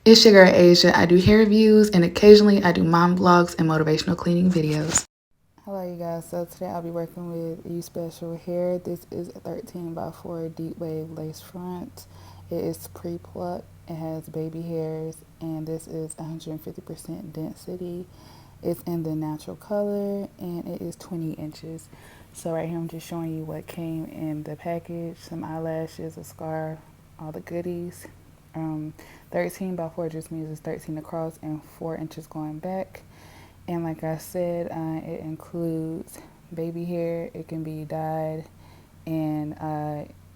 It's your girl Asia. I do hair reviews and occasionally I do mom vlogs and motivational cleaning videos. Hello you guys, so today I'll be working with You Special Hair. This is a 13 by 4 deep wave lace front. It is pre-plucked, it has baby hairs, and this is 150% density. It's in the natural color and it is 20 inches. So right here I'm just showing you what came in the package: some eyelashes, a scarf, all the goodies. 13 by 4 just means it's 13 across and 4 inches going back. And like I said, it includes baby hair. It can be dyed, and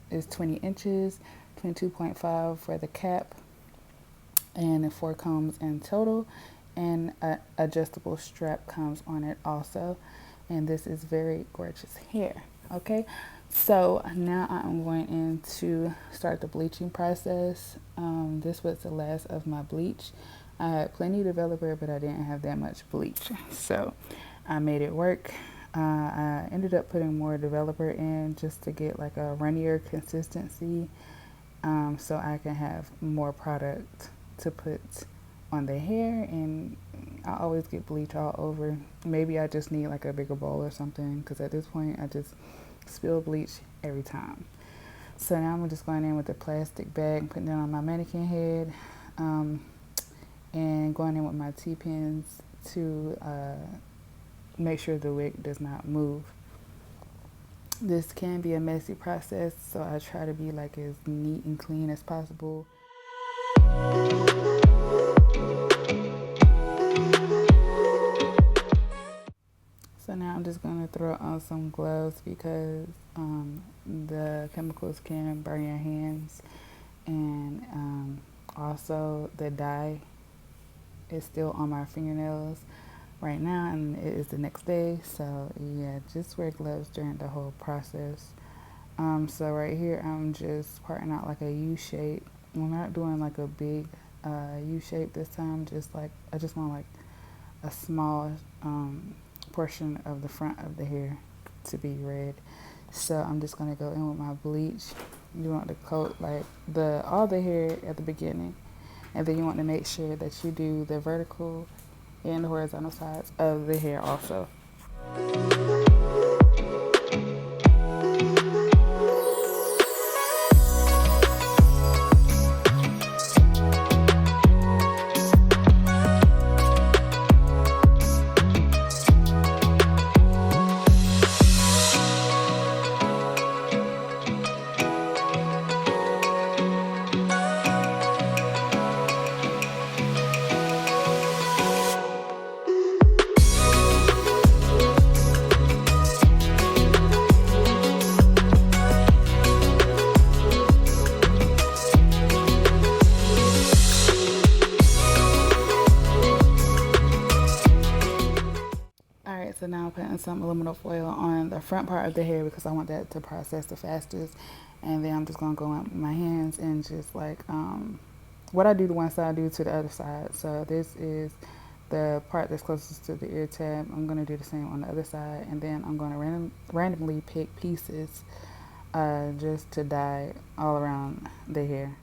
it's 20 inches, 22.5 for the cap, and 4 combs in total, and an adjustable strap comes on it also. And this is very gorgeous hair. Okay, so now I'm going in to start the bleaching process. This was the last of my bleach. I had plenty of developer, but I didn't have that much bleach, so I made it work. I ended up putting more developer in just to get like a runnier consistency, so I can have more product to put on the hair. And I always get bleach all over. Maybe I just need like a bigger bowl or something, because at this point I just spill bleach every time. So now I'm just going in with a plastic bag, putting it on my mannequin head, and going in with my T-pins to make sure the wig does not move. This can be a messy process, so I try to be like as neat and clean as possible. So now I'm just going to throw on some gloves because the chemicals can burn your hands, and also the dye is still on my fingernails right now, and it is the next day. So yeah, just wear gloves during the whole process. So right here I'm just parting out like a U shape. I'm not doing like a big U shape this time, just like I just want like a small portion of the front of the hair to be red. So I'm just gonna go in with my bleach. You want to coat like all the hair at the beginning, and then you want to make sure that you do the vertical and the horizontal sides of the hair also. So now I'm putting some aluminum foil on the front part of the hair because I want that to process the fastest. And then I'm just going to go in with my hands and just like what I do to one side, I do to the other side. So this is the part that's closest to the ear tab. I'm going to do the same on the other side. And then I'm going to randomly pick pieces just to dye all around the hair.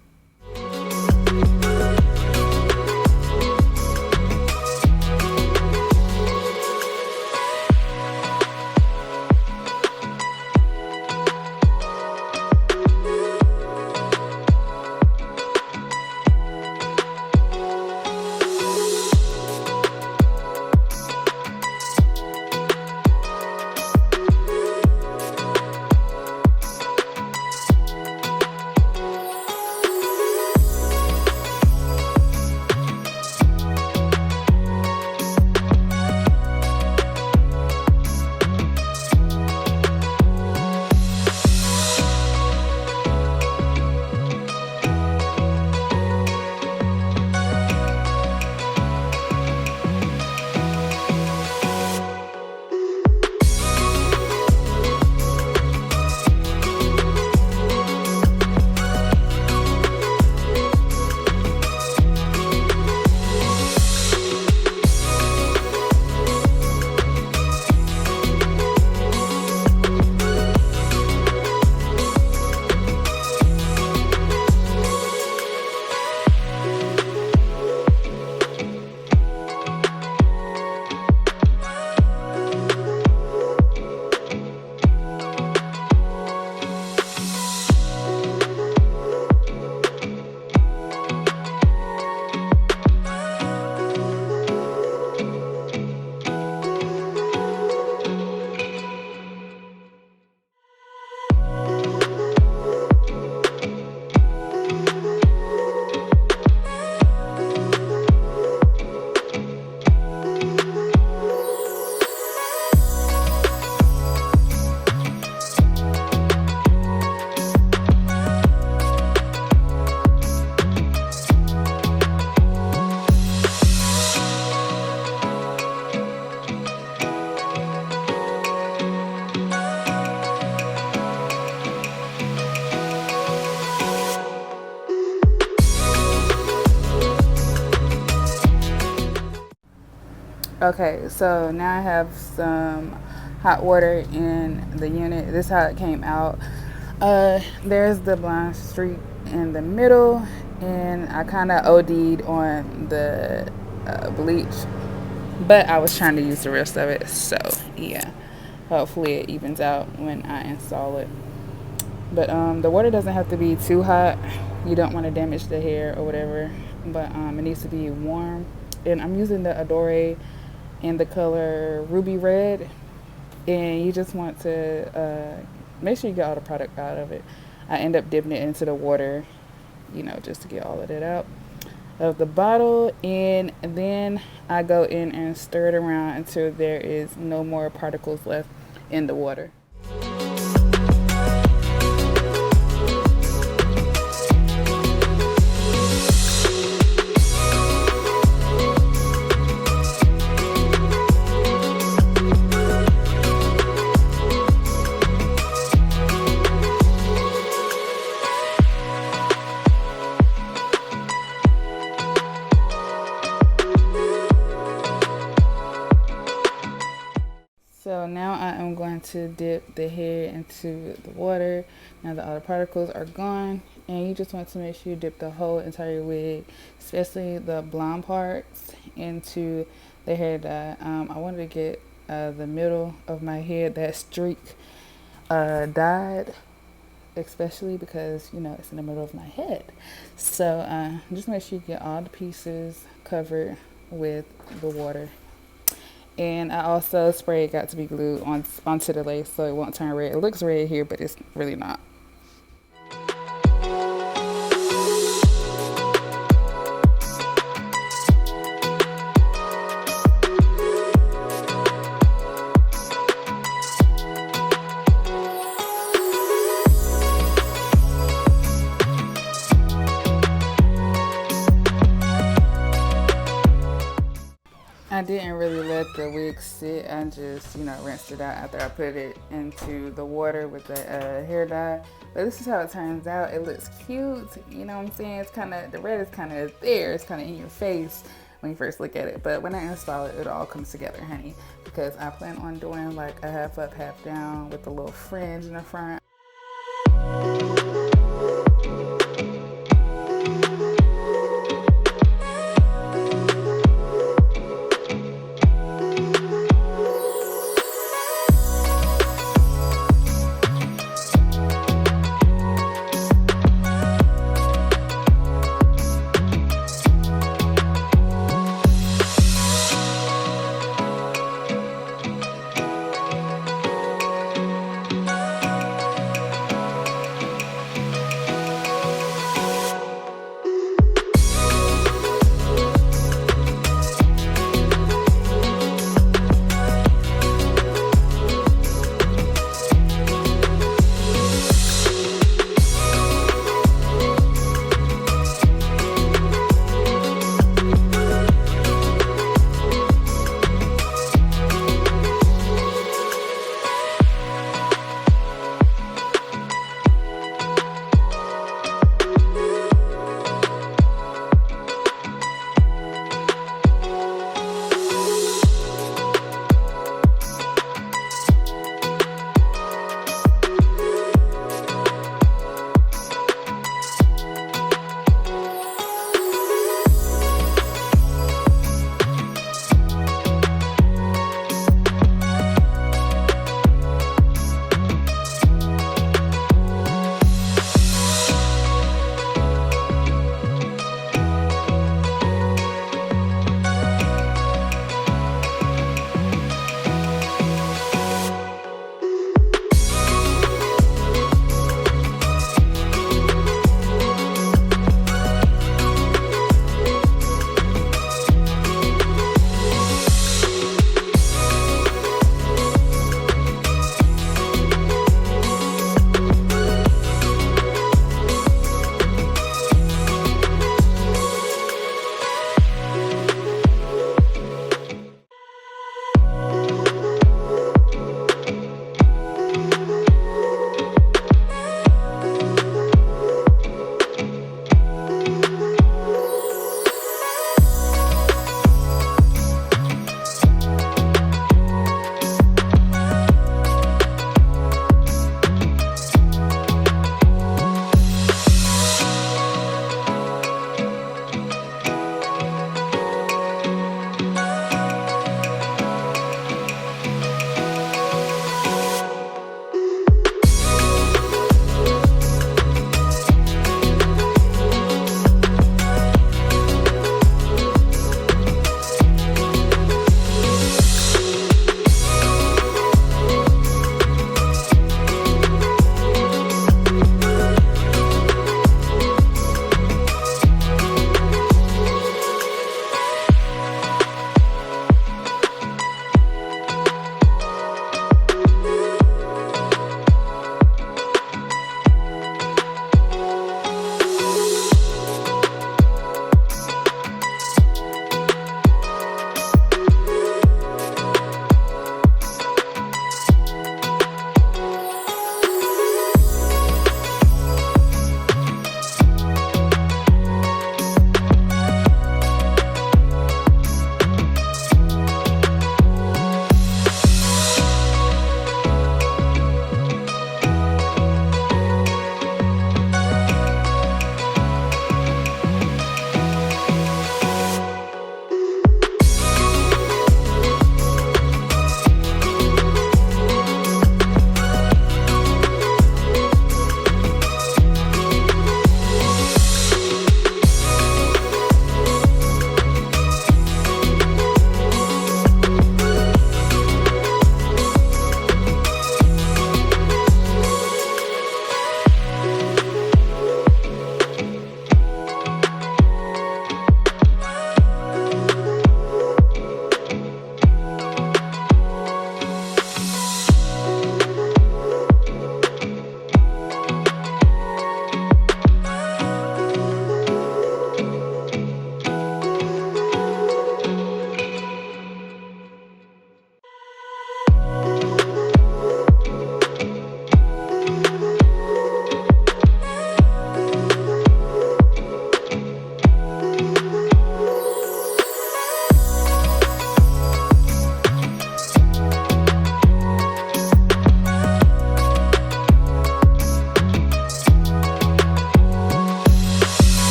Okay, so now I have some hot water in the unit. This is how it came out. There's the blonde streak in the middle, and I kind of OD'd on the bleach, but I was trying to use the rest of it, so yeah. Hopefully it evens out when I install it. But the water doesn't have to be too hot. You don't want to damage the hair or whatever, but it needs to be warm. And I'm using the Adore in the color Ruby Red, and you just want to make sure you get all the product out of it. I end up dipping it into the water, just to get all of it out of the bottle, and then I go in and stir it around until there is no more particles left in the water. So now I am going to dip the hair into the water. Now that all the particles are gone, and you just want to make sure you dip the whole entire wig, especially the blonde parts, into the hair dye. I wanted to get the middle of my head, that streak, dyed, especially because it's in the middle of my head. So just make sure you get all the pieces covered with the water. And I also sprayed Got to Be glued onto the lace so it won't turn red. It looks red here, but it's really not. I didn't really let the wig sit. I just, rinsed it out after I put it into the water with the hair dye. But this is how it turns out. It looks cute. You know what I'm saying? It's the red is kind of there. It's kind of in your face when you first look at it. But when I install it, it all comes together, honey. Because I plan on doing like a half up, half down with a little fringe in the front.